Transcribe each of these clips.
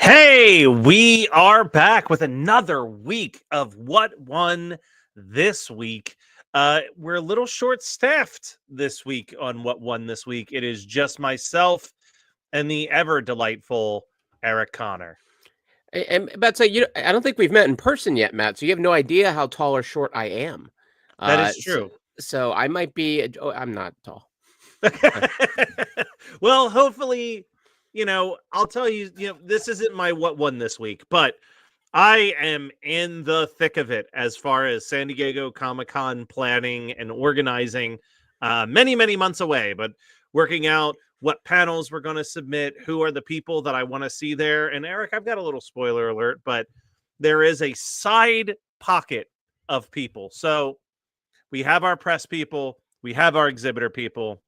Hey, we are back with another week of What Won This Week. We're a little short-staffed this week on What Won This Week. It is just myself and the ever delightful Eric Connor. And Matt, I don't think we've met in person yet, Matt. So you have no idea how tall or short I am. That Uh, is so, true. so I might be. Oh, I'm not tall. Well, hopefully, I'll tell you, this isn't my What Won This Week, but I am in the thick of it as far as San Diego Comic-Con planning and organizing, many, many months away, but working out what panels we're going to submit, who are the people that I want to see there. And Eric, I've got a little spoiler alert, but there is a side pocket of people. So we have our press people, we have our exhibitor people,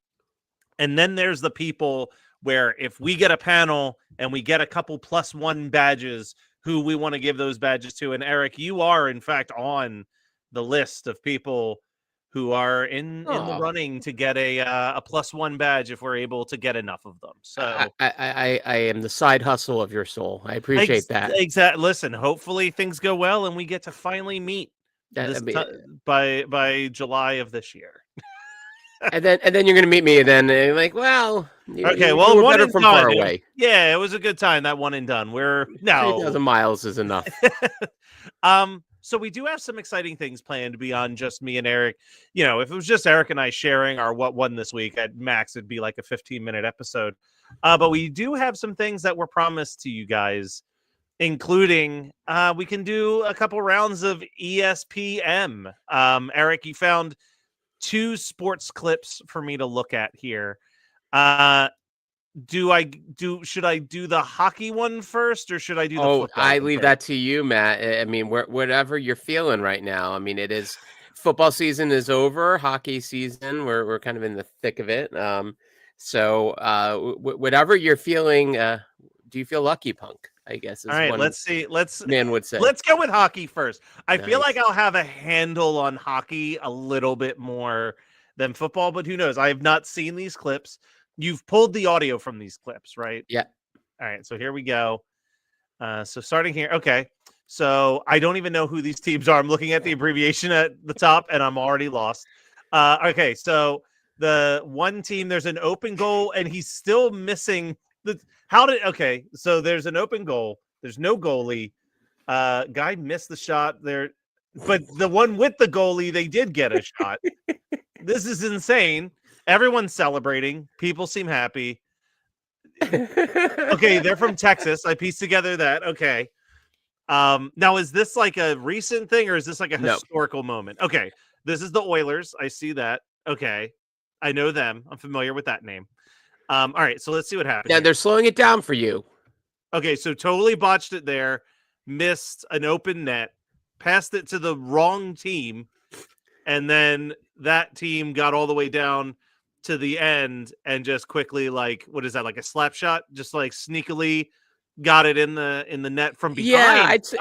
and then there's the people where if we get a panel and we get a couple +1 badges, who we want to give those badges to. And Eric, you are in fact on the list of people who are in the running to get a +1 badge if we're able to get enough of them. So I am the side hustle of your soul. I appreciate that. Exactly. Listen, hopefully things go well and we get to finally meet by July of this year. and then you're gonna meet me, and then like, well, okay, well, we're better from far away. Yeah, it was a good time. That one and done. 3,000 miles is enough. So we do have some exciting things planned beyond just me and Eric. If it was just Eric and I sharing our What Won This Week, at max it'd be like a 15-minute episode. But we do have some things that were promised to you guys, including we can do a couple rounds of ESPM. Eric, you found 2 sports clips for me to look at here. Should I do the hockey one first, or should I do the football I one leave first? that to you, Matt. I mean, whatever you're feeling right now. I mean, it is football season is over, hockey season. We're kind of in the thick of it. So whatever you're feeling, do you feel lucky, Punk? I guess is all right. one Let's see. man would say. Let's go with hockey first. I feel Nice. like I'll have a handle on hockey a little bit more than football, but who knows? I have not seen these clips. You've pulled the audio from these clips, right? Yeah. All right. So here we go. So starting here. Okay. So I don't even know who these teams are. I'm looking at the abbreviation at the top and I'm already lost. Okay. So the one team, there's an open goal and he's still missing okay. So there's an open goal. There's no goalie. Guy missed the shot there, but the one with the goalie, they did get a shot. This is insane. Everyone's celebrating. People seem happy. Okay, they're from Texas. I pieced together that. Okay. Now is this like a recent thing or is this like a historical moment? Okay. This is the Oilers. I see that. Okay. I know them. I'm familiar with that name. All right, so let's see what happens. Yeah, they're slowing it down for you. Okay, so totally botched it there. Missed an open net. Passed it to the wrong team. And then that team got all the way down to the end and just quickly, like, what is that, like a slap shot? Just like sneakily got it in the net from behind. Yeah, I'd say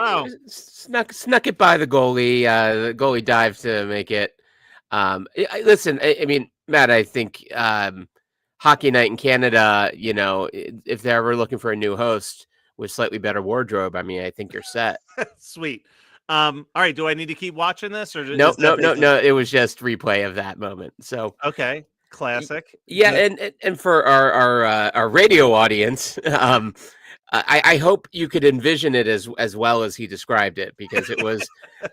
snuck it by the goalie. The goalie dived to make it. Listen, I mean, Matt, I think Hockey Night in Canada, if they're ever looking for a new host with slightly better wardrobe, I mean, I think you're set. Sweet. All right. Do I need to keep watching this or no? It was just replay of that moment. So okay, classic. Yeah, and for our radio audience, I hope you could envision it as well as he described it, because it was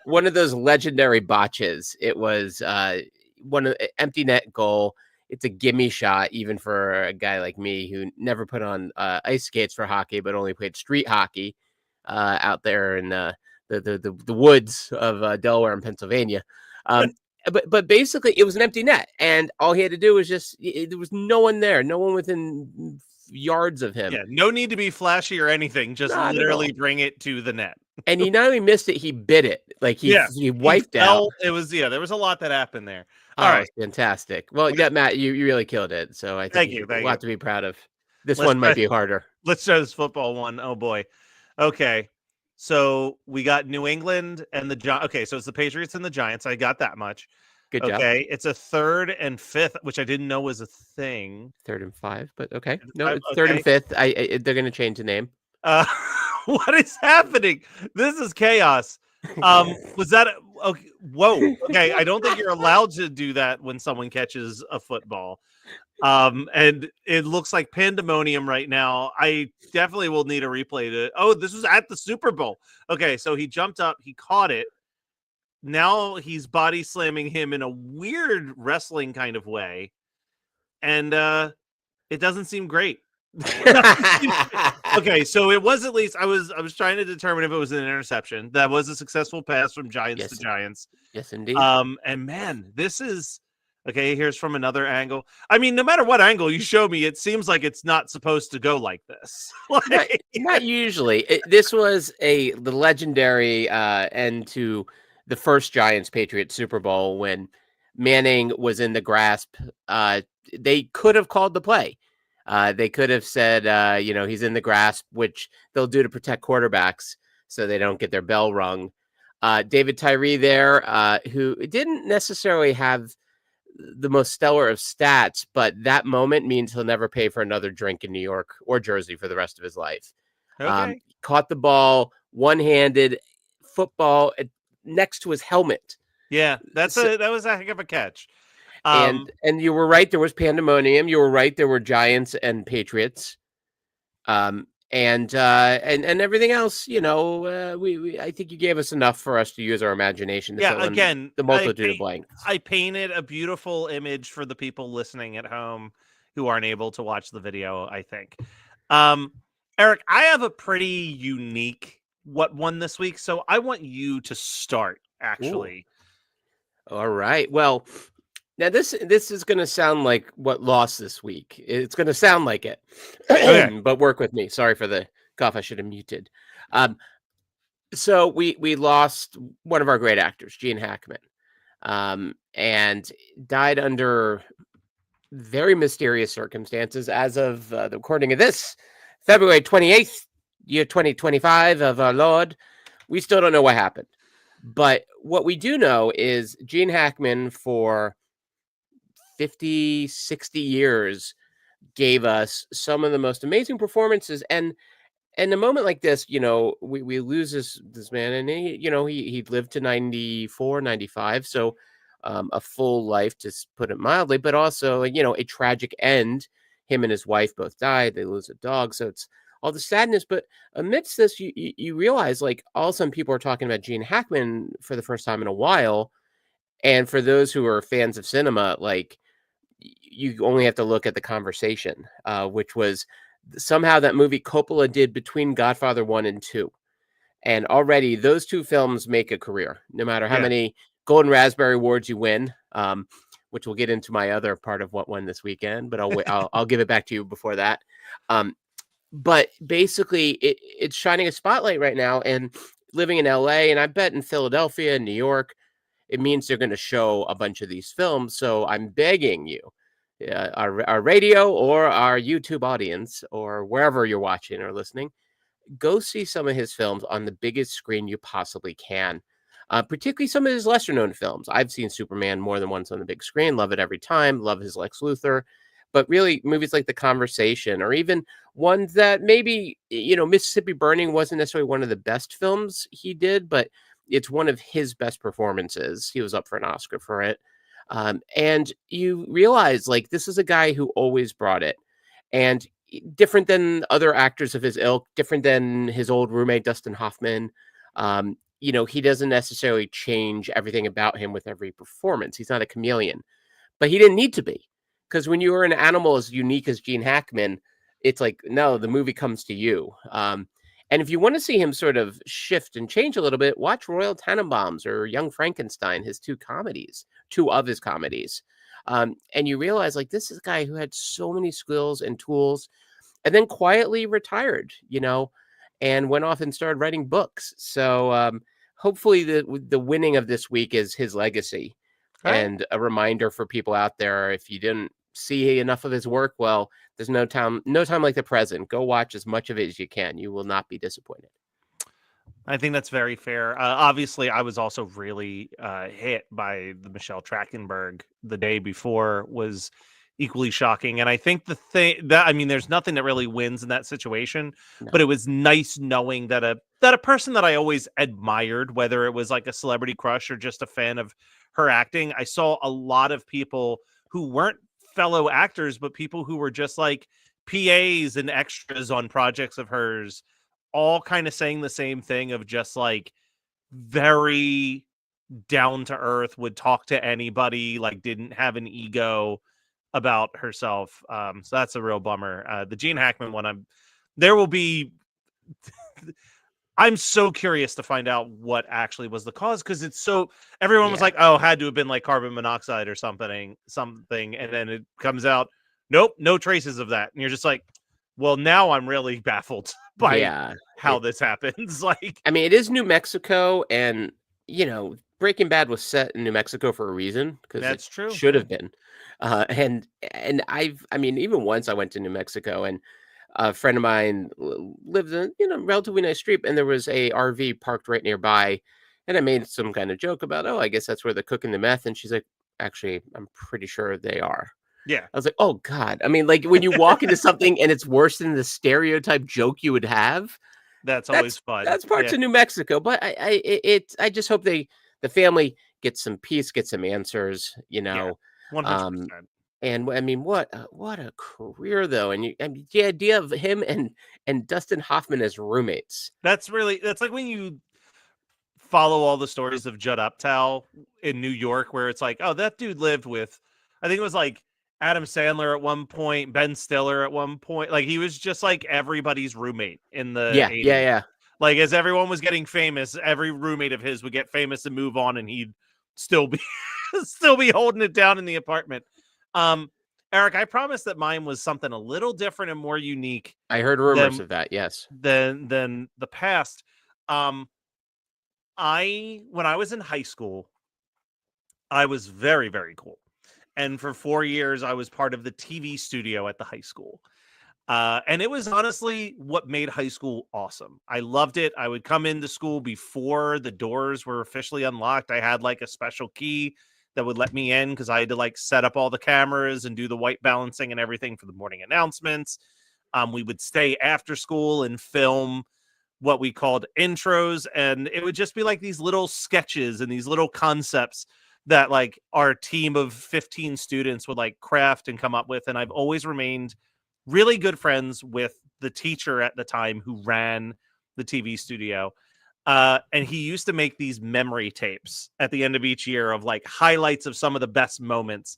one of those legendary botches. It was one of empty net goal. It's a gimme shot, even for a guy like me who never put on ice skates for hockey, but only played street hockey out there in the woods of Delaware and Pennsylvania. But basically, it was an empty net, and all he had to do was there was no one there, no one within yards of him. Yeah, no need to be flashy or anything. Just literally bring it to the net. And he not only missed it, he bit it. Like he wiped out. It was there was a lot that happened there. All right, fantastic. Well, yeah, Matt, you really killed it. So I think thank you. A lot to be proud of. This one might be harder. Let's try this football one. Oh boy. Okay. So we got New England and the Giants. Okay, so it's the Patriots and the Giants. I got that much. Good job. Okay, it's a 3rd and 5th, which I didn't know was a thing. 3rd and 5, but okay. No, it's 3rd and 5th. They're going to change the name. What is happening? This is chaos. Was that okay? Whoa. Okay, I don't think you're allowed to do that when someone catches a football. And it looks like pandemonium right now. I definitely will need a replay to. Oh, this was at the Super Bowl. Okay, so he jumped up, he caught it. Now he's body slamming him in a weird wrestling kind of way, and it doesn't seem great. Okay, so it was at least I was trying to determine if it was an interception. That was a successful pass from Giants to Giants. Yes, indeed. And man, this is okay. Here's from another angle. I mean, no matter what angle you show me, it seems like it's not supposed to go like this. Not usually. This was the legendary end to the first Giants Patriots Super Bowl when Manning was in the grasp. They could have called the play. They could have said, he's in the grasp, which they'll do to protect quarterbacks so they don't get their bell rung. David Tyree there, who didn't necessarily have the most stellar of stats, but that moment means he'll never pay for another drink in New York or Jersey for the rest of his life. Okay. Caught the ball, one-handed football next to his helmet. Yeah, that was a heck of a catch. And you were right. There was pandemonium. You were right. There were Giants and Patriots, and everything else. I think you gave us enough for us to use our imagination. To fill in again, the multitude of blanks. I painted a beautiful image for the people listening at home who aren't able to watch the video. I think, Eric, I have a pretty unique what won this week, so I want you to start. Actually, Ooh. All right. Well. Now, this is going to sound like what lost this week. It's going to sound like it, okay. But work with me. Sorry for the cough. I should have muted. So we lost one of our great actors, Gene Hackman, and died under very mysterious circumstances as of the recording of this, February 28th, year 2025 of our Lord. We still don't know what happened. But what we do know is Gene Hackman for 50, 60 years gave us some of the most amazing performances. And a moment like this, we lose this man, and he lived to 94, 95. So a full life, to put it mildly, but also, a tragic end. Him and his wife both died. They lose a dog. So it's all the sadness. But amidst this, you realize, like, all of a sudden people are talking about Gene Hackman for the first time in a while. And for those who are fans of cinema, like, you only have to look at The Conversation, which was somehow that movie Coppola did between Godfather 1 and 2. And already those two films make a career, no matter how many Golden Raspberry Awards you win, which we'll get into my other part of what won this weekend, but I'll give it back to you before that. But basically it's shining a spotlight right now, and living in LA, and I bet in Philadelphia and New York, it means they're going to show a bunch of these films. So I'm begging you, our radio or our YouTube audience or wherever you're watching or listening, go see some of his films on the biggest screen you possibly can, particularly some of his lesser known films. I've seen Superman more than once on the big screen. Love it every time. Love his Lex Luthor. But really, movies like The Conversation, or even ones that maybe, Mississippi Burning wasn't necessarily one of the best films he did, but it's one of his best performances. He was up for an Oscar for it. And you realize, like, this is a guy who always brought it. And different than other actors of his ilk, different than his old roommate, Dustin Hoffman. He doesn't necessarily change everything about him with every performance. He's not a chameleon. But he didn't need to be. Because when you are an animal as unique as Gene Hackman, it's like, no, the movie comes to you. And if you want to see him sort of shift and change a little bit, watch Royal Tenenbaums or Young Frankenstein, two of his comedies. And you realize, like, this is a guy who had so many skills and tools, and then quietly retired, and went off and started writing books. So hopefully the winning of this week is his legacy. Right. And a reminder for people out there, if you didn't see enough of his work, well, there's no time like the present. Go watch as much of it as you can. You will not be disappointed. I think that's very fair. Obviously, I was also really hit by the Michelle Trachtenberg the day before was equally shocking. And I think the thing that, I mean, there's nothing that really wins in that situation, No. but it was nice knowing that a person that I always admired, whether it was like a celebrity crush or just a fan of her acting, I saw a lot of people who weren't fellow actors, but people who were just like PAs and extras on projects of hers, all kind of saying the same thing of just like very down to earth, would talk to anybody, like didn't have an ego about herself. So that's a real bummer. The Gene Hackman one, there will be I'm so curious to find out what actually was the cause, because it's so everyone was Yeah. like, oh, had to have been like carbon monoxide or something, and then it comes out, nope, no traces of that. And you're just like, well, now I'm really baffled by Yeah. how this happens. Like, I mean, it is New Mexico, and Breaking Bad was set in New Mexico for a reason because it that's true. should Yeah. have been. And I mean, even once I went to New Mexico, and a friend of mine lived in relatively nice street, and there was a RV parked right nearby, and I made some kind of joke about, oh, I guess that's where they're cooking the meth, and she's like, actually, I'm pretty sure they are. Yeah. I was like, oh God. I mean, like when you walk into something and it's worse than the stereotype joke you would have. That's always That's fun. that's parts Yeah. of New Mexico, but I just hope the family gets some peace, get some answers, Yeah. 100%. um, and I mean, what a career though, and the idea of him and Dustin Hoffman as roommates. That's like when you follow all the stories of Judd Apatow in New York, where it's like, oh, that dude lived with, I think it was like Adam Sandler at one point, Ben Stiller at one point. Like he was just like everybody's roommate in the Yeah, yeah, 80s. yeah. Like as everyone was getting famous, every roommate of his would get famous and move on, and he'd still be still be holding it down in the apartment. Um, Eric, I promise that mine was something a little different and more unique I heard rumors than of that. Yes. the past. Um, when I was in high school, I was very, very cool. And for 4 years, I was part of the TV studio at the high school. And it was honestly what made high school awesome. I loved it. I would come into school before the doors were officially unlocked. I had like a special key that would let me in because I had to like set up all the cameras and do the white balancing and everything for the morning announcements. We would stay after school and film what we called intros, and it would just be like these little sketches and these little concepts that like our team of 15 students would like craft and come up with. And I've always remained really good friends with the teacher at the time who ran the TV studio. And he used to make these memory tapes at the end of each year of like highlights of some of the best moments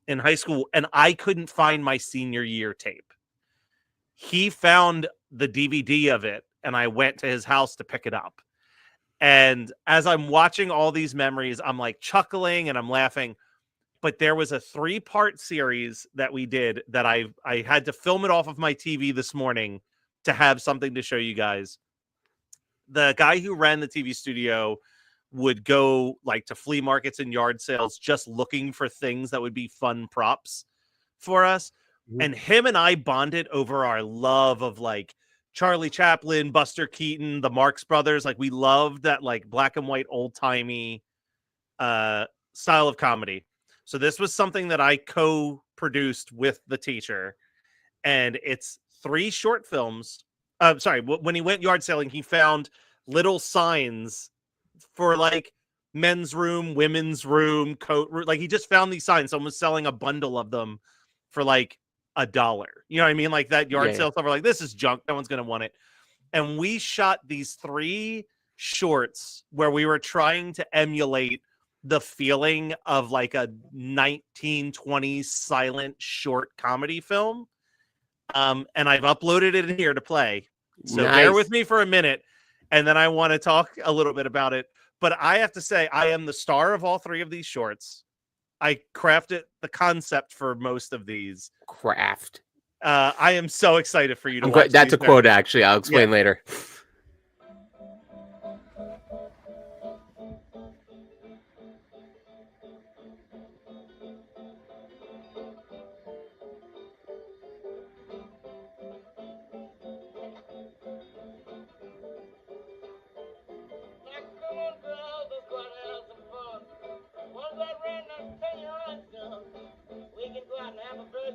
in high school. And I couldn't find my senior year tape. He found the DVD of it, and I went to his house to pick it up. And as I'm watching all these memories, I'm like chuckling and I'm laughing. But there was a 3-part series that we did that I had to film it off of my TV this morning to have something to show you guys. The guy who ran the TV studio would go like to flea markets and yard sales just looking for things that would be fun props for us. Mhm. And him and I bonded over our love of like Charlie Chaplin, Buster Keaton, the Marx Brothers. Like we loved that like black and white old timey style of comedy. So this was something that I co-produced with the teacher, and it's 3 short films. Sorry, when he went yard selling, he found little signs for like men's room, women's room, coat room. Like he just found these signs. Someone was selling a bundle of them for like $1. You know what I mean? Like that yard Yeah, sale stuff. We're like, this is junk. No one's gonna want it. And we shot these 3 shorts where we were trying to emulate the feeling of like a 1920s silent short comedy film. And I've uploaded it in here to play. So bear with nice. me for a minute, and then I want to talk a little bit about it. But I have to say, I am the star of all 3 of these shorts. I crafted the concept for most of these. Craft. I am so excited for you to I'm watch glad that's these, a Eric. quote. Actually, I'll explain later. Now come on, girls, let's go out and have some fun. Once I ran that 10-year-old gun, we can go out and have a very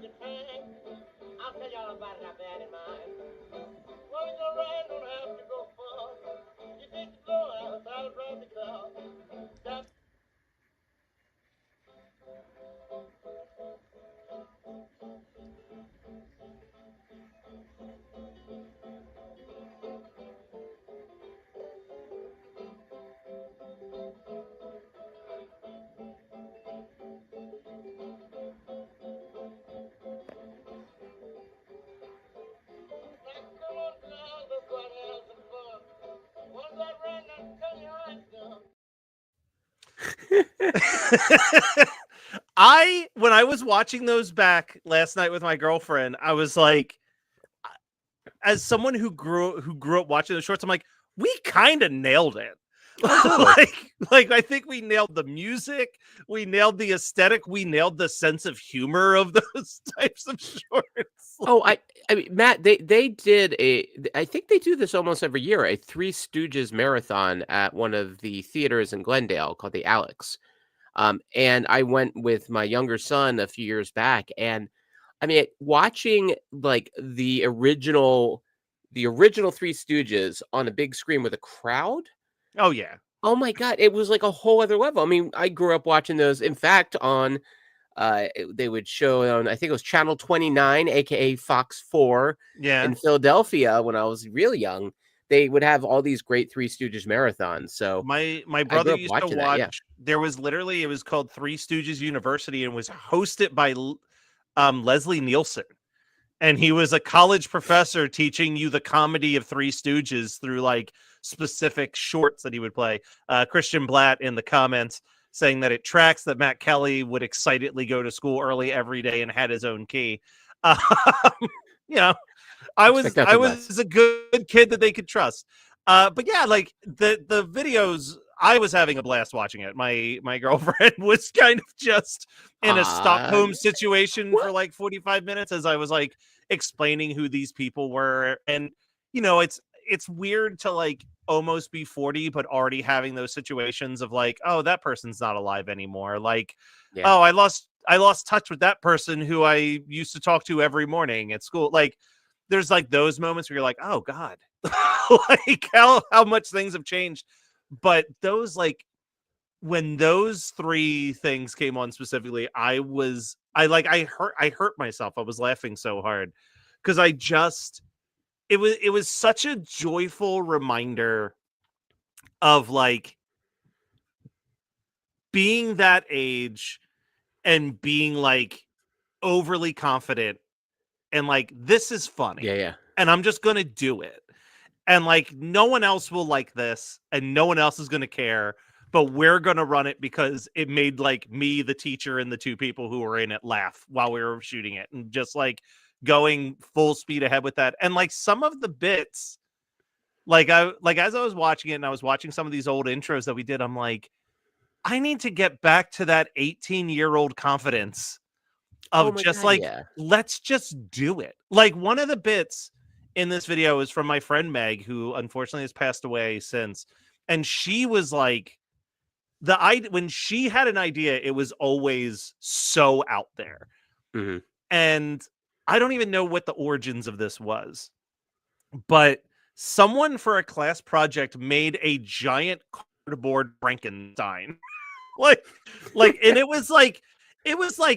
When I was watching those back last night with my girlfriend, I was like, as someone who grew up watching those shorts, I'm like, we kind of nailed it. like I think we nailed the music, we nailed the aesthetic, we nailed the sense of humor of those types of shorts. Oh, I mean, Matt, they did I think they do this almost every year, a Three Stooges marathon at one of the theaters in Glendale called the Alex. And I went with my younger son a few years back, and I mean, watching like the original Three Stooges on a big screen with a crowd. Oh yeah. Oh my God, it was like a whole other level. I mean, I grew up watching those. In fact, on they would show on, I think it was Channel 29, aka Fox 4 Yeah. in Philadelphia when I was really young. They would have all these great Three Stooges marathons. So My I grew brother up used to watching watch. that, yeah. There was literally, it was called Three Stooges University and was hosted by Leslie Nielsen. And he was a college professor teaching you the comedy of Three Stooges through like specific shorts that he would play. Christian Blatt in the comments saying that it tracks that Matt Kelly would excitedly go to school early every day and had his own key. Um, you know, I Expect nothing less. was a good kid that they could trust. But yeah, like the videos, I was having a blast watching it. My girlfriend was kind of just in a Stockholm situation for like 45 minutes as I was like explaining who these people were. And you know, it's weird to like almost be 40 but already having those situations of like, oh, that person's not alive anymore. Like, Yeah. oh, I lost touch with that person who I used to talk to every morning at school. Like there's like those moments where you're like, oh God, like how much things have changed. But those, like, when those three things came on specifically, I hurt myself. I was laughing so hard because it was such a joyful reminder of like being that age and being like overly confident and like, this is funny. Yeah. And I'm just gonna do it. And like, no one else will like this and no one else is going to care, but we're going to run it because it made like me, the teacher, and the two people who were in it laugh while we were shooting it, and just like going full speed ahead with that. And like some of the bits, like as I was watching it and I was watching some of these old intros that we did, I'm like, I need to get back to that 18-year-old confidence of just God, like, yeah. let's just do it. Like one of the bits in this video is from my friend Meg, who unfortunately has passed away since. And she was like, when she had an idea, it was always so out there. Mhm. And I don't even know what the origins of this was, but someone for a class project made a giant cardboard Frankenstein. like, and it was like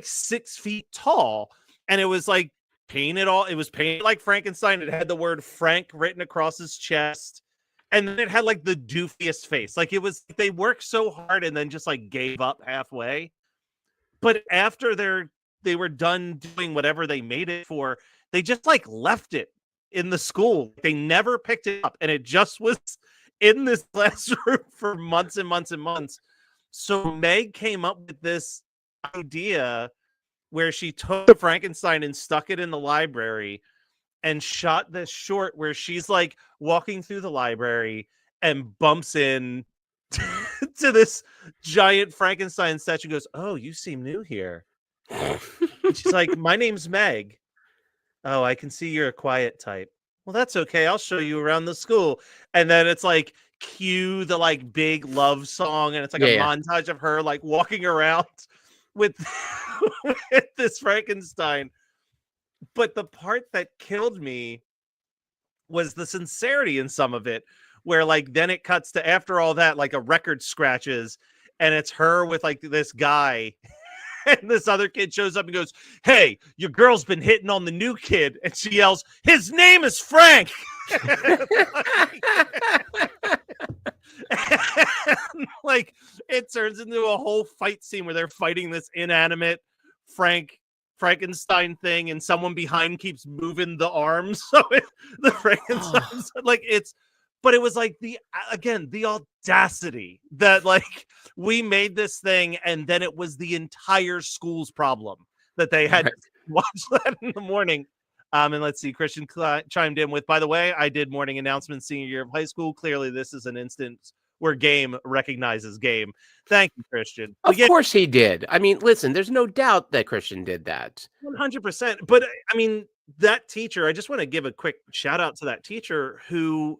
6 feet tall. And it was like, it was painted like Frankenstein. It had the word Frank written across his chest, and then it had like the doofiest face. Like it was, they worked so hard and then just like gave up halfway. But after they were done doing whatever they made it for, they just like left it in the school. They never picked it up, and it just was in this classroom for months and months and months. So Meg came up with this idea where she took the Frankenstein and stuck it in the library and shot this short where she's like walking through the library and bumps in to this giant Frankenstein statue and goes, "Oh, you seem new here." And she's like, "My name's Meg." "Oh, I can see you're a quiet type." "Well, that's okay. I'll show you around the school." And then it's like cue the like big love song, and it's like a montage of her like walking around with with this Frankenstein. But the part that killed me was the sincerity in some of it, where like then it cuts to, after all that, like a record scratches and it's her with like this guy and this other kid shows up and goes, "Hey, your girl's been hitting on the new kid." And she yells, "His name is Frank." And, like it turns into a whole fight scene where they're fighting this inanimate Frankenstein thing, and someone behind keeps moving the arms, so the Frankenstein's like, it's but it was like again, the audacity that like we made this thing and then it was the entire school's problem that they had Right. to watch that in the morning. And let's see, Christian chimed in with, by the way, I did morning announcements senior year of high school. Clearly, this is an instance where game recognizes game. Thank you, Christian. Of course he did. I mean, listen, there's no doubt that Christian did that. 100%. But I mean, that teacher, I just want to give a quick shout out to that teacher who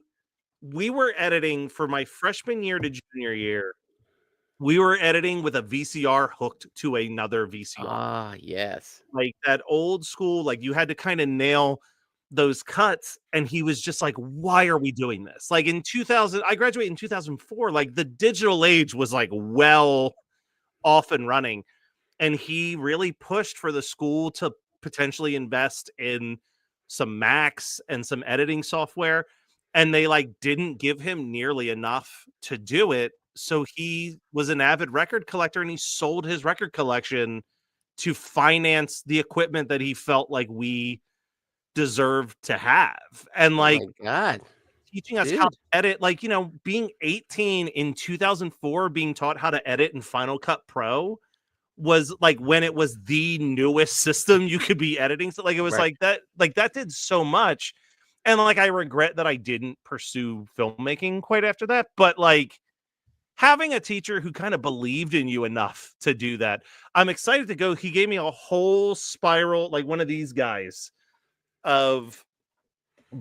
we were editing for my freshman year to junior year. We were editing with a VCR hooked to another VCR. Ah, yes. Like that old school, like you had to kind of nail those cuts. And he was just like, why are we doing this? Like in 2000, I graduated in 2004. Like the digital age was like well off and running. And he really pushed for the school to potentially invest in some Macs and some editing software. And they like didn't give him nearly enough to do it. So he was an avid record collector and he sold his record collection to finance the equipment that he felt like we deserved to have. And like Oh my God. teaching us Dude. how to edit, like, being 18 in 2004, being taught how to edit in Final Cut Pro was like when it was the newest system you could be editing. So like it was Right. like that did so much. And like I regret that I didn't pursue filmmaking quite after that. But like having a teacher who kind of believed in you enough to do that. I'm excited to go. He gave me a whole spiral, like one of these guys of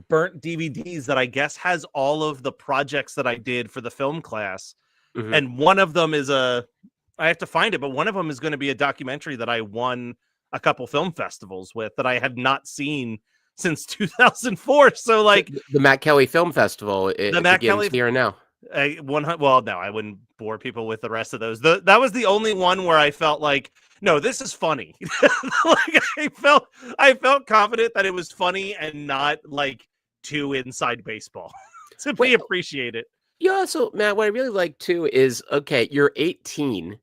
burnt DVDs that I guess has all of the projects that I did for the film class. Mhm. And one of them is I have to find it, but one of them is going to be a documentary that I won a couple film festivals with that I had not seen since 2004. So like the Matt Kelly Film Festival, it Matt begins Kelly- here and now. well, no, I wouldn't bore people with the rest of those. That was the only one where I felt like, no, this is funny. Like I felt confident that it was funny and not like too inside baseball to be Well- appreciated. You also, Matt, what I really like too is, okay, you're 18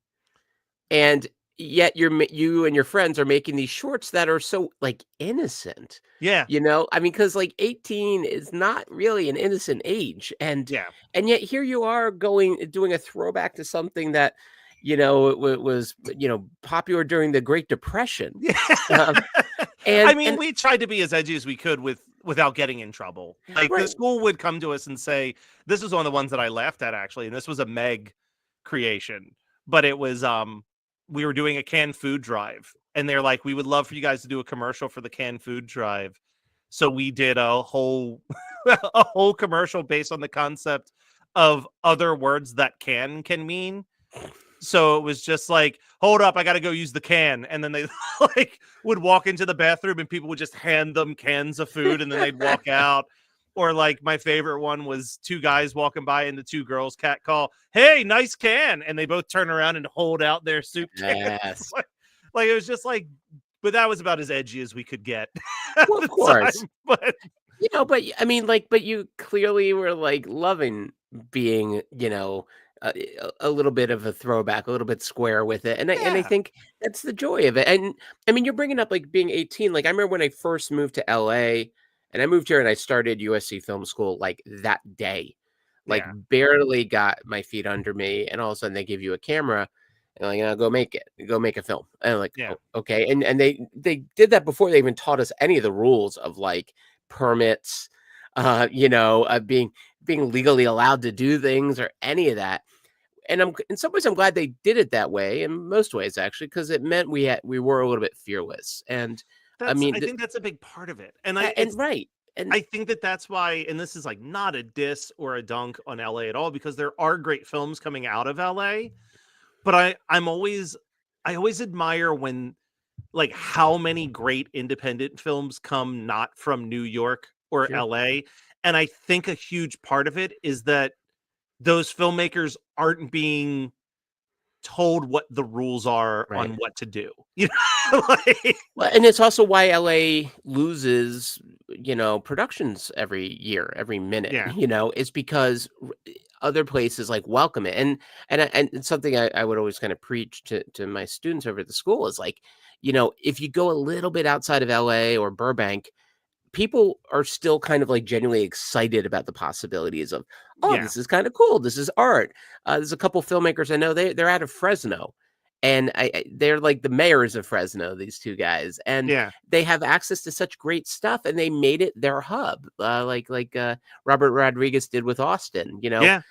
and yet you and your friends are making these shorts that are so like innocent. Yeah, I mean, because like 18 is not really an innocent age. And yeah, yet here you are doing a throwback to something that, was, popular during the Great Depression. yeah. Um, And I mean, we tried to be as edgy as we could without getting in trouble. Like the Right. school would come to us and say, "This is one of the ones that I laughed at actually," and this was a Meg creation, but it was we were doing a canned food drive, and they're like, "We would love for you guys to do a commercial for the canned food drive," so we did a whole a whole commercial based on the concept of other words that can mean. So it was just like, hold up, I got to go use the can. And then they like would walk into the bathroom and people would just hand them cans of food and then they'd walk out. Or like my favorite one was two guys walking by and the two girls cat call, "Hey, nice can." And they both turn around and hold out their soup cans. Yes. Like it was just like, but that was about as edgy as we could get. Well, at of the course. time. But But I mean, like, but you clearly were like loving being, a little bit of a throwback, a little bit square with it, and I Yeah. think that's the joy of it. And I mean, you're bringing up like being 18. Like, I remember when I first moved to LA, and I moved here and I started USC Film School like that day. Like, Yeah. barely got my feet under me, and all of a sudden they give you a camera. And like, go make it, go make a film. And I'm like, Yeah. "Oh, okay." And they did that before they even taught us any of the rules of like permits, being legally allowed to do things or any of that. And in some ways I'm glad they did it that way, in most ways actually, because it meant we were a little bit fearless. And I mean, I think that's a big part of it. And and right. And I think that's why, and this is like not a diss or a dunk on LA at all, because there are great films coming out of LA. But I always admire when like how many great independent films come not from New York or Sure. LA. And I think a huge part of it is that those filmmakers aren't being told what the rules are Right. on what to do. Like, Well, and it's also why LA loses, productions every year, every minute. Yeah. It's because other places like welcome it. And it's something I would always kind of preach to my students over at the school is like, if you go a little bit outside of LA or Burbank, people are still kind of like genuinely excited about the possibilities of, oh, Yeah. this is kind of cool. This is art. There's a couple filmmakers I know, they're out of Fresno, and they're like the mayors of Fresno, these two guys, and Yeah. they have access to such great stuff, and they made it their hub, like Robert Rodriguez did with Austin, you know. Yeah.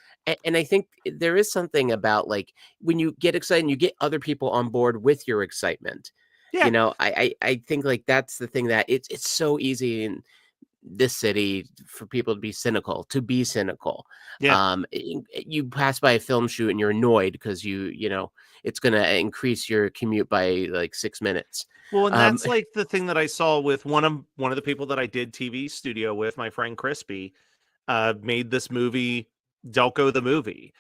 And I think there is something about like when you get excited and you get other people on board with your excitement. Yeah. You know, I think like that's the thing, that it's so easy in this city for people to be cynical, Yeah. You pass by a film shoot and you're annoyed because you know it's going to increase your commute by like 6 minutes. Well, and Um, that's like the thing that I saw with one of the people that I did TV studio with, my friend Crispy, made this movie, Delco the movie.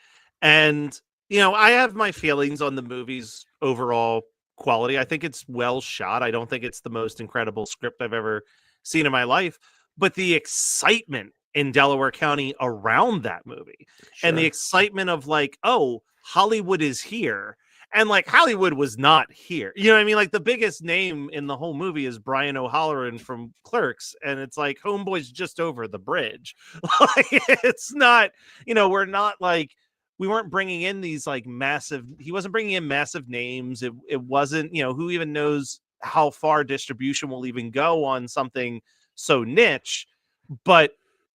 And, you know, I have my feelings on the movie's overall quality. I think it's well shot. I don't think it's the most incredible script I've ever seen in my life, but the excitement in Delaware County around that movie and the sure. excitement of like, oh, Hollywood is here. And like Hollywood was not here. You know what I mean? Like the biggest name in the whole movie is Brian O'Halloran from Clerks. And it's like Homeboy's just over the bridge. Like, it's not, you know, we weren't bringing in these like he wasn't bringing in massive names. It wasn't, you know, who even knows how far distribution will even go on something so niche. But,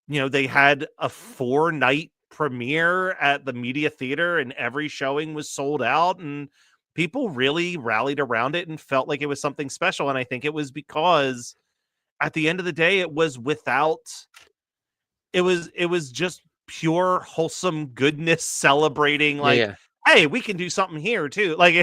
you know, they had a 4-night premiere at the Media Theater and every showing was sold out and people really rallied around it and felt like it was something special. And I think it was because at the end of the day, it was just pure wholesome goodness celebrating like, Yeah. hey, we can do something here too. Like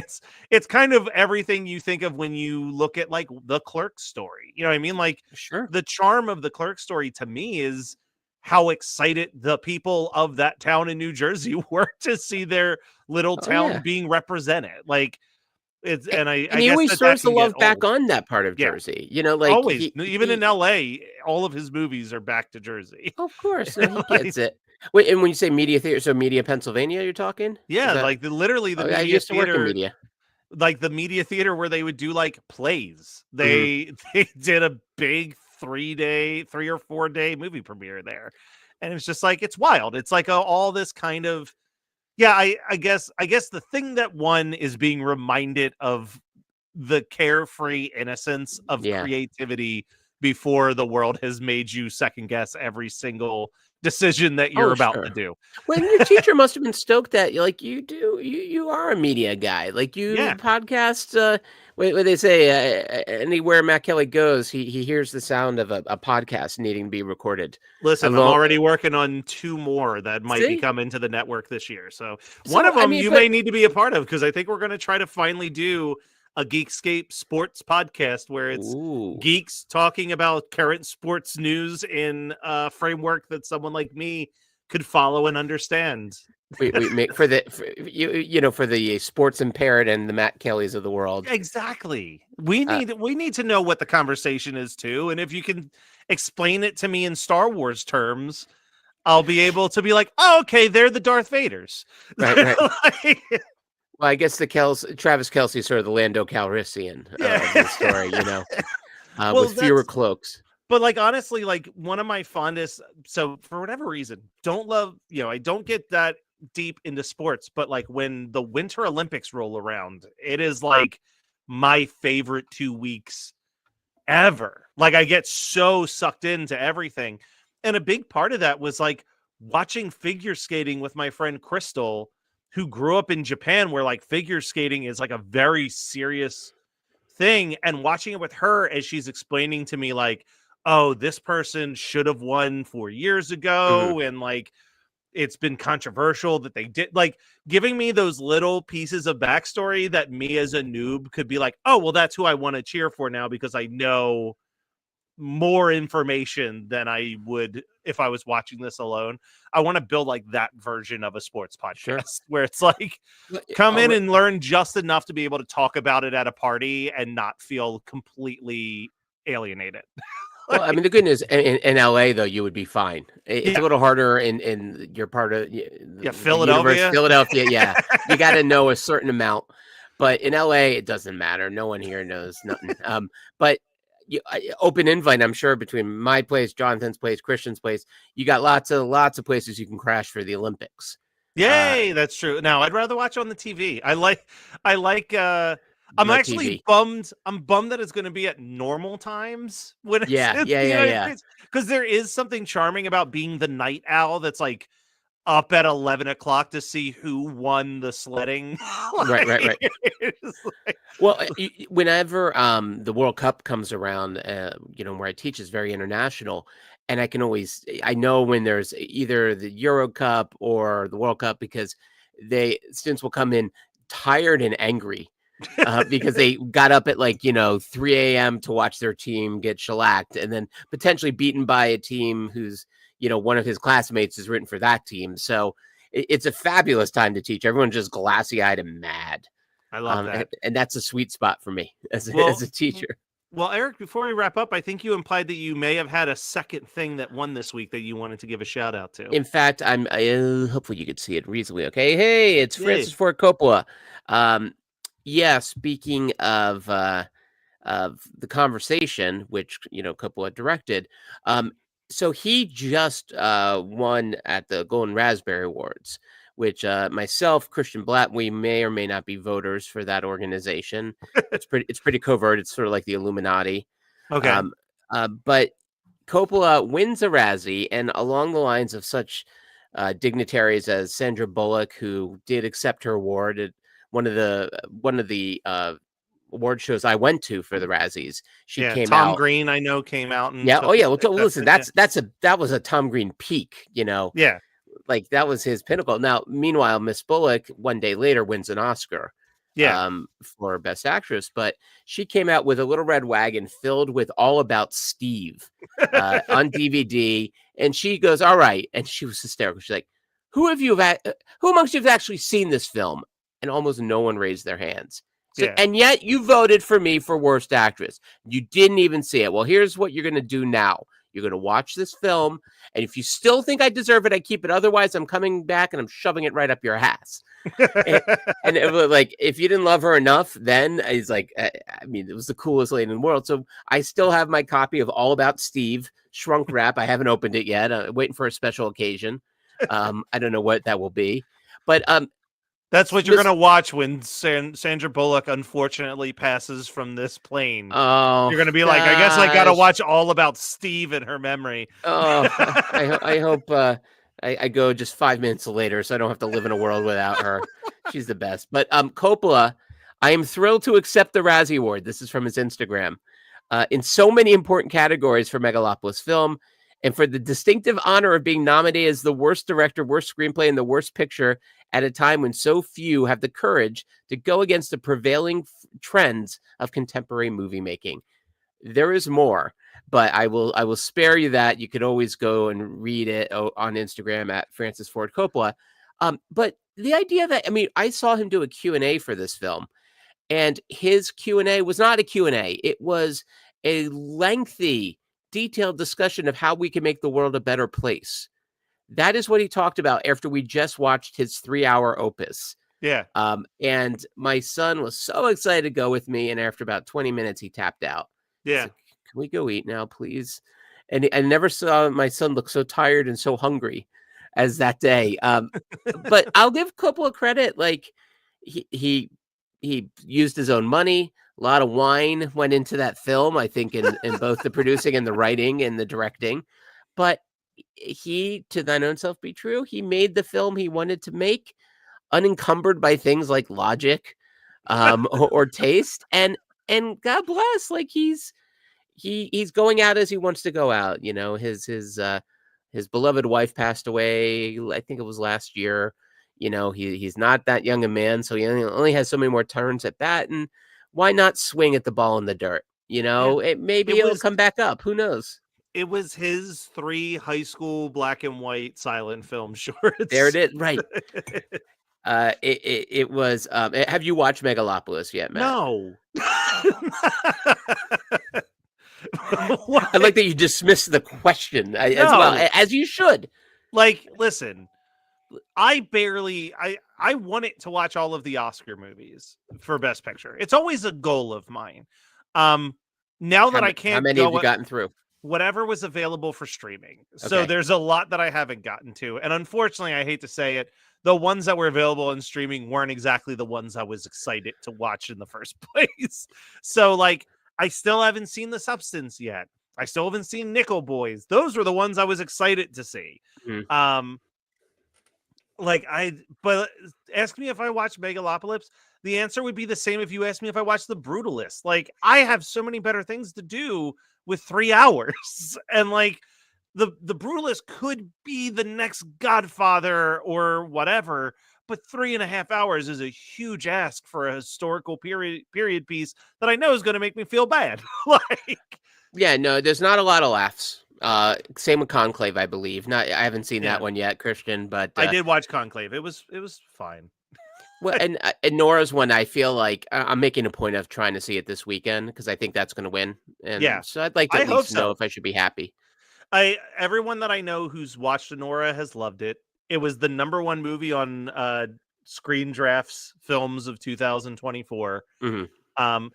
it's kind of everything you think of when you look at like the Clerk story. You know what I mean? Like Sure. the charm of the Clerk story to me is how excited the people of that town in New Jersey were to see their little Oh, town yeah. being represented. Like it's, A- and I And he guess always that throws the can get love back old. on that part of Yeah, Jersey. You know, like always. Even in LA, all of his movies are back to Jersey. of course, no, he Like, gets it. Wait, and when you say media theater, so Media Pennsylvania, you're talking? Is yeah, that? like literally the Oh, I Media used to work in Theater, media. like the Media Theater where they would do like plays. Mhm. They did a big 3 or 4 day movie premiere there. And it's just like it's wild. It's like all this kind of I guess the thing that won is being reminded of the carefree innocence of Yeah. creativity before the world has made you second guess every single decision that you're Oh, about sure. to do. Well, and your teacher must have been stoked that like you are a media guy. Like you Yeah. podcast what they say anywhere Matt Kelly goes, he hears the sound of a podcast needing to be recorded. Listen, I'm Along already working on 2 more that might be See? coming to the network this year. So one So of I them mean, you but may need to be a part of because I think we're going to try to finally do a Geekscape sports podcast where it's ooh. geeks talking about current sports news in a framework that someone like me could follow and understand. We make for you know for the sports impaired and the Matt Kellys of the world. Exactly. We Uh, need to know what the conversation is too, and if you can explain it to me in Star Wars terms, I'll be able to be like, "Oh, okay, they're the Darth Vaders." right, right. Like, Well, I guess Travis Kelce is sort of the Lando Calrissian of yeah. the story, you know, Well, with fewer that's cloaks. but like honestly, like one of my fondest. So for whatever reason, don't love. You know, I don't get that deep into sports, but like when the Winter Olympics roll around, it is like my favorite 2 weeks ever. Like I get so sucked into everything. And a big part of that was like watching figure skating with my friend Crystal, who grew up in Japan where like figure skating is like a very serious thing, and watching it with her as she's explaining to me like, oh, this person should have won 4 years ago and like it's been controversial that they did, like giving me those little pieces of backstory that me as a noob could be like, oh, well, that's who I want to cheer for now because I know more information than I would if I was watching this alone. I want to build like that version of a sports podcast Sure. where it's like come All in right. and learn just enough to be able to talk about it at a party and not feel completely alienated. Well, I mean, the good news in LA though, you would be fine. It's Yeah. a little harder in your part of the universe, Philadelphia. Philadelphia. Yeah, you got to know a certain amount, but in LA, it doesn't matter. No one here knows nothing. But open invite, I'm sure, between my place, Jonathan's place, Christian's place. You got lots of places you can crash for the Olympics. Yay, that's true. Now I'd rather watch on the TV. I'm The actually TV. bummed. I'm bummed that it's going to be at normal times when it's Yeah, in yeah, the yeah, United yeah. States, because there is something charming about being the night owl that's like up at 11 o'clock to see who won the sledding. Right. It's like- Well, whenever the World Cup comes around, where I teach is very international, and I know when there's either the Euro Cup or the World Cup because students will come in tired and angry because they got up at 3 a.m. to watch their team get shellacked and then potentially beaten by a team who's, one of his classmates is written for that team. So it's a fabulous time to teach. Everyone's just glassy eyed and mad. I love that. And that's a sweet spot for me as Well, a teacher. Well, Eric, before we wrap up, I think you implied that you may have had a second thing that won this week that you wanted to give a shout out to. In fact, hopefully you could see it reasonably. Okay. Hey, it's Yay. Francis Ford Coppola. Yeah, speaking of the Conversation, which, Coppola directed, so he just won at the Golden Raspberry Awards, which myself, Christian Blatt, we may or may not be voters for that organization. It's pretty covert. It's sort of like the Illuminati. Okay. But Coppola wins a Razzie, and along the lines of such dignitaries as Sandra Bullock, who did accept her award at one of the award shows I went to for the Razzies. She came Tom out. Green, I know, came out and Yeah. Oh yeah. Well, listen, accepted, that was a Tom Green peak. yeah. Like that was his pinnacle. Now, meanwhile, Miss Bullock 1 day later wins an Oscar. Yeah. For Best Actress, but she came out with a little red wagon filled with All About Steve on DVD, and she goes, "All right," and she was hysterical. She's like, "Who amongst you have actually seen this film?" And almost no one raised their hands. So, and yet you voted for me for Worst Actress. You didn't even see it. Well, here's what you're going to do now. You're going to watch this film, and if you still think I deserve it, I keep it. Otherwise, I'm coming back and I'm shoving it right up your ass. and it was like, if you didn't love her enough, then he's like, I mean, it was the coolest lady in the world. So I still have my copy of All About Steve, shrunk wrap. I haven't opened it yet. Waiting for a special occasion. I don't know what that will be, but that's what you're going to watch when Sandra Bullock unfortunately passes from this plane. Oh, you're going to be like, I guess I got to watch All About Steve in her memory. Oh, I hope I go just 5 minutes later so I don't have to live in a world without her. She's the best. But Coppola, I am thrilled to accept the Razzie Award. This is from his Instagram. In so many important categories for Megalopolis film, and for the distinctive honor of being nominated as the worst director, worst screenplay, and the worst picture at a time when so few have the courage to go against the prevailing trends of contemporary movie making. There is more, but I will spare you that. You could always go and read it on Instagram at Francis Ford Coppola. But the idea that, I mean, I saw him do a Q&A for this film, and his Q&A was not a Q&A. It was a lengthy, detailed discussion of how we can make the world a better place. That is what he talked about after we just watched his 3-hour opus. Yeah. And my son was so excited to go with me, and after about 20 minutes, he tapped out. Yeah. Like, can we go eat now, please? And I never saw my son look so tired and so hungry as that day. But I'll give Coppola credit. Like he used his own money. A lot of wine went into that film, I think, in both the producing and the writing and the directing. But he, to thine own self be true, he made the film he wanted to make, unencumbered by things like logic or taste. And God bless, like he's going out as he wants to go out. You know, his beloved wife passed away, I think it was last year. You know, he's not that young a man, so he only has so many more turns at bat. And why not swing at the ball in the dirt? You know, it'll come back up. Who knows? It was his 3 high school black and white silent film shorts. There it is. Right. It was. Have you watched Megalopolis yet, Matt? No. I like that you dismissed the question as well, as you should. Like, listen, I wanted to watch all of the Oscar movies for Best Picture. It's always a goal of mine. Now How that I how can't many have go you gotten through? whatever was available for streaming. So Okay. there's a lot that I haven't gotten to. And unfortunately, I hate to say it, the ones that were available in streaming weren't exactly the ones I was excited to watch in the first place. So like I still haven't seen The Substance yet. I still haven't seen Nickel Boys. Those were the ones I was excited to see. Mhm. Um but ask me if I watch Megalopolis. The answer would be the same if you asked me if I watched The Brutalist. Like, I have so many better things to do with 3 hours. And like the Brutalist could be the next Godfather or whatever, but 3.5 hours is a huge ask for a historical period piece that I know is going to make me feel bad. Like, Yeah, no, there's not a lot of laughs. Same with Conclave, I believe. Not, I haven't seen yeah, that one yet, Christian, but I did watch Conclave. It was fine. well, and Nora's one, I feel like I'm making a point of trying to see it this weekend because I think that's going to win, Yeah, and so I'd like to I at hope least know so. if I should be happy. Everyone that I know who's watched Anora has loved it. It was the number one movie on Screen Drafts films of 2024. Hmm. Um,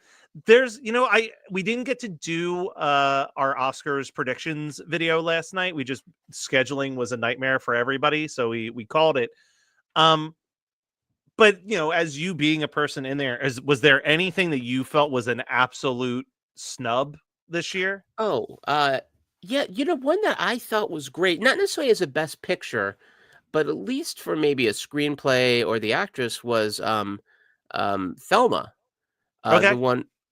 we didn't get to do our Oscars predictions video last night. We just scheduling was a nightmare for everybody, so we called it. Um, but as you being a person in there, was there anything that you felt was an absolute snub this year? Oh, yeah, one that I thought was great, not necessarily as a best picture, but at least for maybe a screenplay or the actress was Thelma. Okay.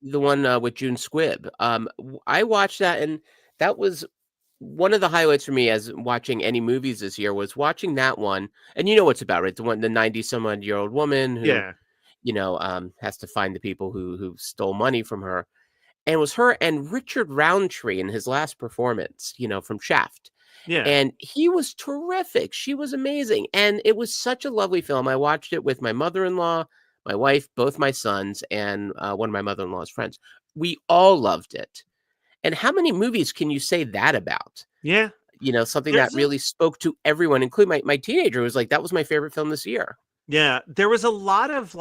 The one with June Squibb. I watched that, and that was one of the highlights for me as watching any movies this year was watching that one. And you know what's about, right? The 90-some-odd-year-old woman who, Yeah. has to find the people who stole money from her. And it was her and Richard Roundtree in his last performance, from Shaft. Yeah. And he was terrific. She was amazing. And it was such a lovely film. I watched it with my mother-in-law, my wife, both my sons, and one of my mother-in-law's friends. We all loved it. And how many movies can you say that about? Yeah. Something that There's a really spoke to everyone, including my teenager who was like, that was my favorite film this year. Yeah, there was a lot of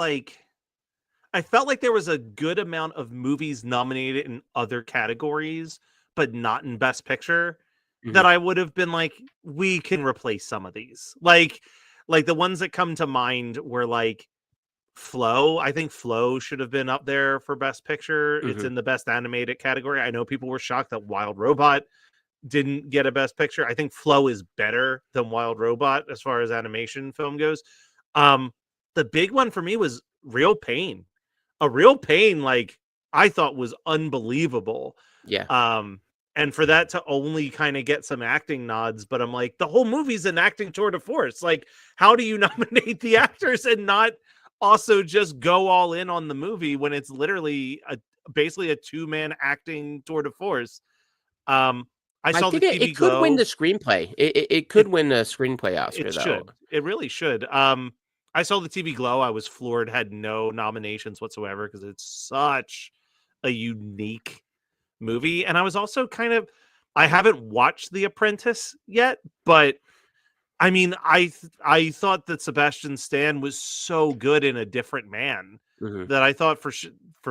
I felt like there was a good amount of movies nominated in other categories, but not in Best Picture, that Mhm. I would have been like, we can replace some of these. Like the ones that come to mind were like Flow. I think Flow should have been up there for Best Picture. It's Mhm. in the Best Animated category. I know people were shocked that Wild Robot didn't get a Best Picture. I think Flow is better than Wild Robot as far as animation film goes. Um, the big one for me was Real Pain. A Real Pain, like I thought was unbelievable. Yeah. Um, and for that to only kind of get some acting nods, but I'm like, the whole movie's an acting tour de force. Like, how do you nominate the actors and not also just go all in on the movie when it's literally basically a two-man acting tour de force? I I saw the think it TV could win the Glow. screenplay. It It could win a screenplay it Oscar, though. should. It really should. I saw the TV Glow. I was floored. Had no nominations whatsoever because it's such a unique movie. And I was also I haven't watched The Apprentice yet, but I mean, I thought that Sebastian Stan was so good in A Different Man Mhm. that I thought for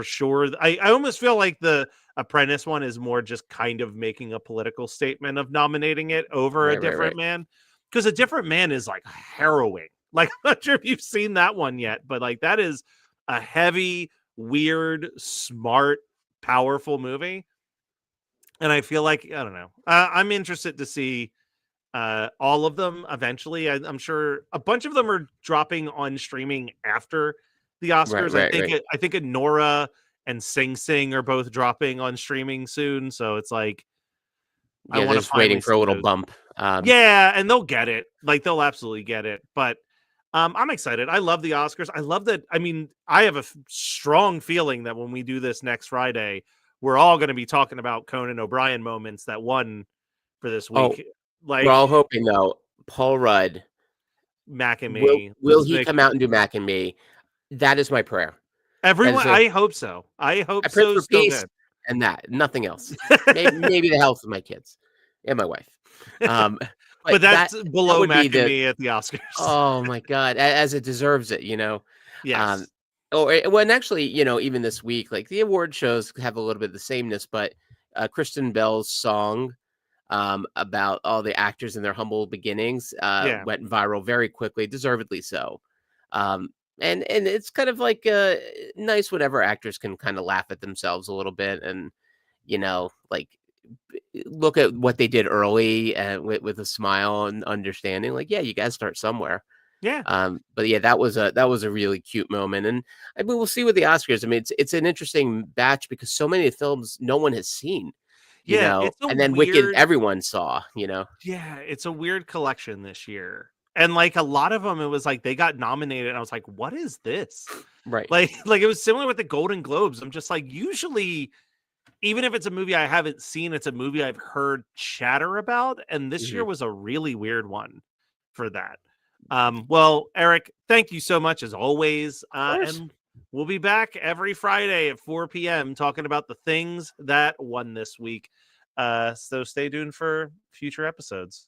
sure. I almost feel like the Apprentice one is more just kind of making a political statement of nominating it over A Right, right, Different right. Man, because A Different Man is like harrowing. Like, I'm not sure if you've seen that one yet, but like that is a heavy, weird, smart, powerful movie. And I feel like I don't know. I'm interested to see all of them eventually. I'm sure a bunch of them are dropping on streaming after the Right, Oscars. right, right. I think Nora and Sing Sing are both dropping on streaming soon. So it's like I Yeah, they're want to just waiting finally for a see little those. bump. Yeah, and they'll get it. Like they'll absolutely get it. But I'm excited. I love the Oscars. I love that. I mean, I have a strong feeling that when we do this next Friday, we're all going to be talking about Conan O'Brien moments that won for this Oh, week. we're Like all hoping, though, Paul Rudd, Mac and will Me, will Liz he come Mickey. out and do Mac and Me? That is my prayer. That Everyone, is I hope so. I hope I pray for so peace good. and that, nothing else. Maybe the health of my kids and my wife. Um, but But that that's that below would be Mac and the Me at the Oscars. oh my god, as it deserves it, Yes. Well, and actually, even this week, like the award shows have a little bit of the sameness, but Kristen Bell's song about all the actors and their humble beginnings Yeah. went viral very quickly, deservedly so. Um, and it's kind of like nice whenever actors can kind of laugh at themselves a little bit and like look at what they did early with a smile and understanding. Like, yeah, you guys start somewhere. Yeah. But yeah, that was a really cute moment, and I mean, we'll see with the Oscars. I mean, it's an interesting batch because so many films no one has seen, Yeah. It's a and then Wicked weird. everyone saw. Yeah, it's a weird collection this year. And like a lot of them, it was like they got nominated, and I was like, what is this? Right. Like it was similar with the Golden Globes. I'm just like, usually, even if it's a movie I haven't seen, it's a movie I've heard chatter about. And this year Mhm. was a really weird one for that. Well, Eric, thank you so much as always. Course. And we'll be back every Friday at 4 p.m. talking about the things that won this week. So stay tuned for future episodes.